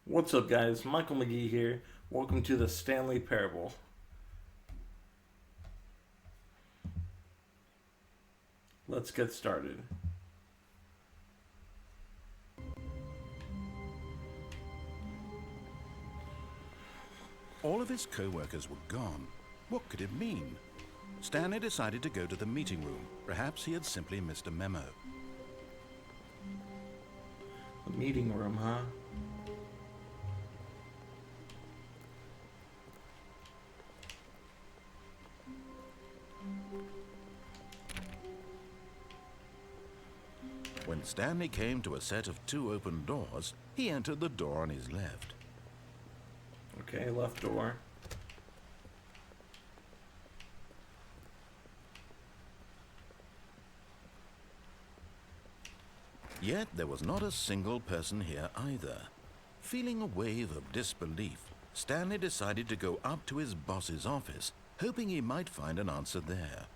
What's up, guys? Michael McGee here. Welcome to the Stanley Parable. Let's get started. All of his co-workers were gone. What could it mean? Stanley decided to go to the meeting room. Perhaps he had simply missed a memo. The meeting room, huh? When Stanley came to a set of two open doors, he entered the door on his left. Okay, left door. Yet there was not a single person here either. Feeling a wave of disbelief, Stanley decided to go up to his boss's office, hoping he might find an answer there.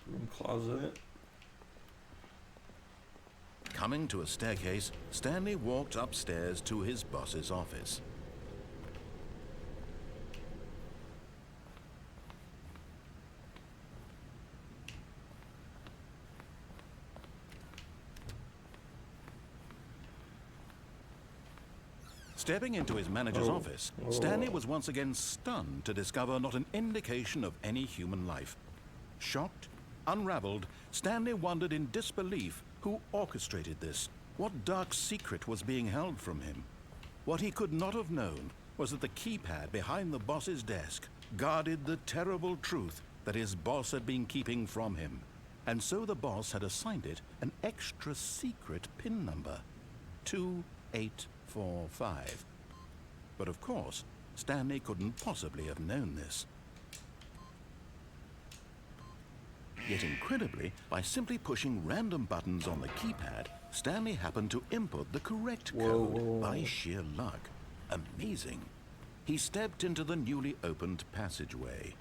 Room closet. Coming to a staircase, Stanley walked upstairs to his boss's office. Stepping into his manager's office, Stanley was once again stunned to discover not an indication of any human life. Shocked, unraveled, Stanley wondered in disbelief who orchestrated this. What dark secret was being held from him? What he could not have known was that the keypad behind the boss's desk guarded the terrible truth that his boss had been keeping from him. And so the boss had assigned it an extra secret PIN number, 2845. But of course, Stanley couldn't possibly have known this. Yet incredibly, by simply pushing random buttons on the keypad, Stanley happened to input the correct code by sheer luck. Amazing. He stepped into the newly opened passageway.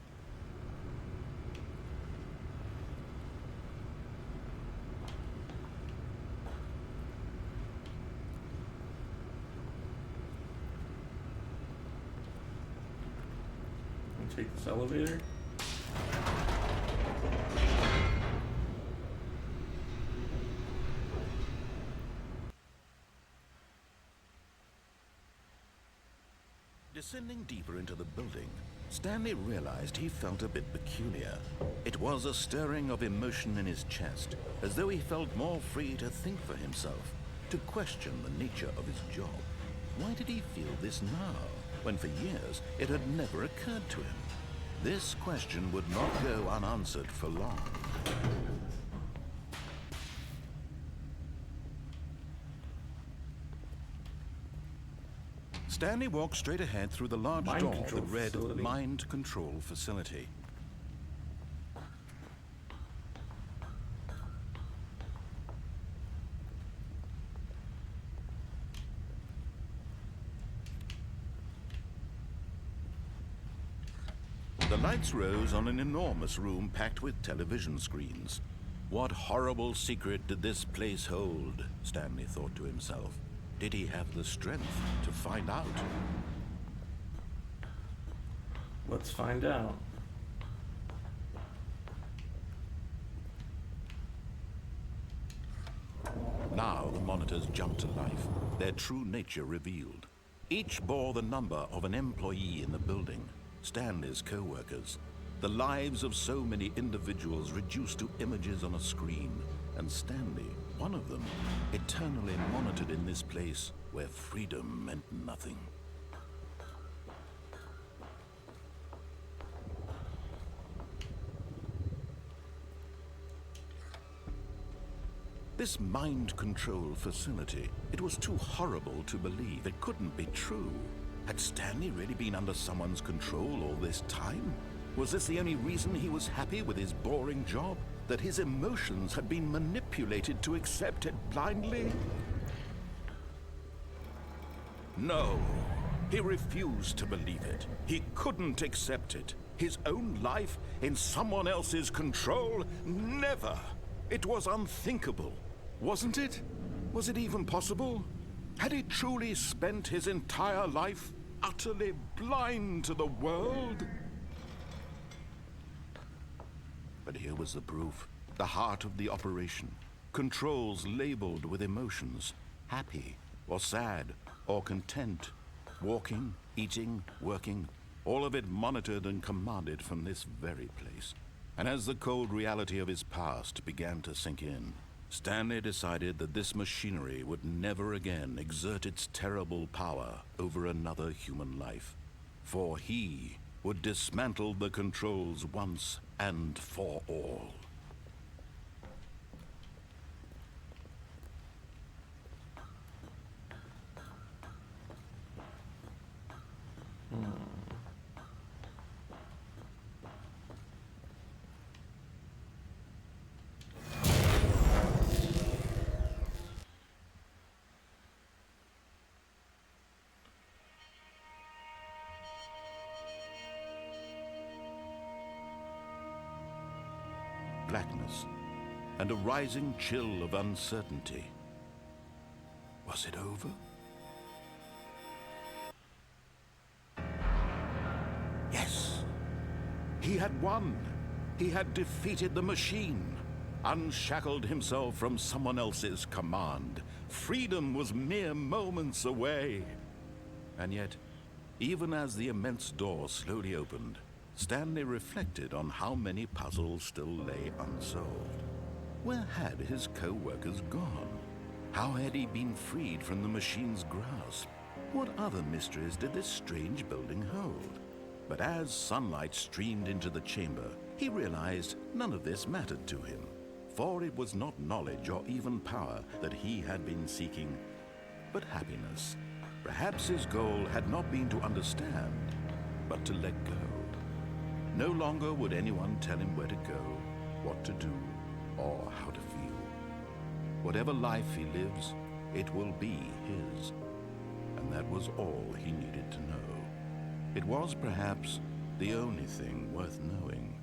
Take this elevator. Descending deeper into the building, Stanley realized he felt a bit peculiar. It was a stirring of emotion in his chest, as though he felt more free to think for himself, to question the nature of his job. Why did he feel this now, when for years it had never occurred to him? This question would not go unanswered for long. Stanley walked straight ahead through the large door that read Mind Control Facility. The lights rose on an enormous room packed with television screens. What horrible secret did this place hold? Stanley thought to himself. Did he have the strength to find out? Let's find out. Now the monitors jumped to life, their true nature revealed. Each bore the number of an employee in the building, Stanley's co-workers. The lives of so many individuals reduced to images on a screen, and Stanley, one of them, eternally monitored in this place where freedom meant nothing. This mind control facility, it was too horrible to believe. It couldn't be true. Had Stanley really been under someone's control all this time? Was this the only reason he was happy with his boring job? That his emotions had been manipulated to accept it blindly? No, he refused to believe it. He couldn't accept it. His own life in someone else's control? Never! It was unthinkable. Wasn't it? Was it even possible? Had he truly spent his entire life utterly blind to the world? But here was the proof. The heart of the operation. Controls labeled with emotions. Happy, or sad, or content. Walking, eating, working. All of it monitored and commanded from this very place. And as the cold reality of his past began to sink in, Stanley decided that this machinery would never again exert its terrible power over another human life. For he would dismantle the controls once and for all. Blackness, and a rising chill of uncertainty. Was it over? Yes! He had won! He had defeated the machine, unshackled himself from someone else's command. Freedom was mere moments away. And yet, even as the immense door slowly opened, Stanley reflected on how many puzzles still lay unsolved. Where had his co-workers gone? How had he been freed from the machine's grasp? What other mysteries did this strange building hold? But as sunlight streamed into the chamber, he realized none of this mattered to him. For it was not knowledge or even power that he had been seeking, but happiness. Perhaps his goal had not been to understand, but to let go. No longer would anyone tell him where to go, what to do, or how to feel. Whatever life he lives, it will be his. And that was all he needed to know. It was perhaps the only thing worth knowing.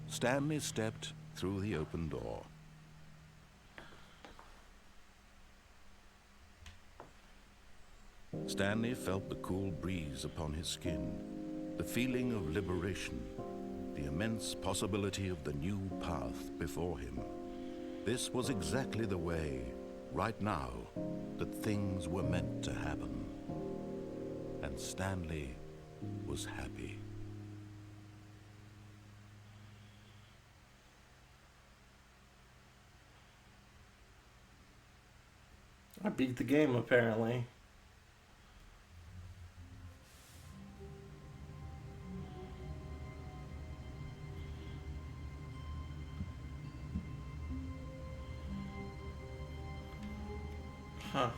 Stanley stepped through the open door. Stanley felt the cool breeze upon his skin, the feeling of liberation, the immense possibility of the new path before him. This was exactly the way, right now, that things were meant to happen. And Stanley was happy. I beat the game, apparently. Huh.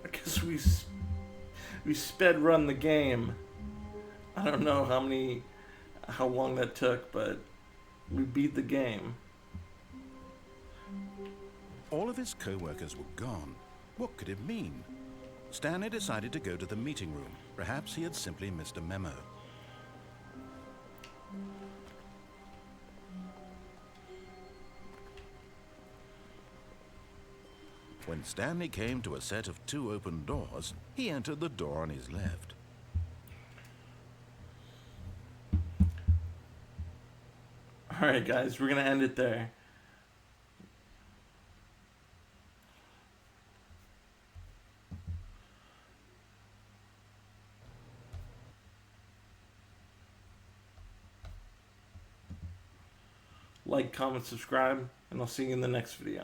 I guess we sped run the game. I don't know how long that took, but we beat the game. All of his co-workers were gone. What could it mean? Stanley decided to go to the meeting room. Perhaps he had simply missed a memo. When Stanley came to a set of 2 open doors, he entered the door on his left. Alright guys, we're gonna end it there. Like, comment, subscribe, and I'll see you in the next video.